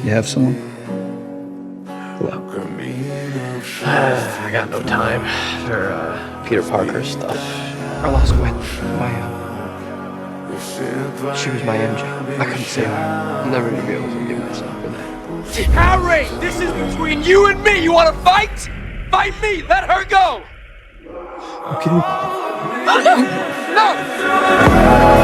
You have someone? Hello. I got no time for Peter Parker stuff. I lost Gwen. She was my MJ. I couldn't save her. I'll never be able to forgive myself for that. Harry, this is between you and me. You want to fight? Fight me. Let her go. Okay. No.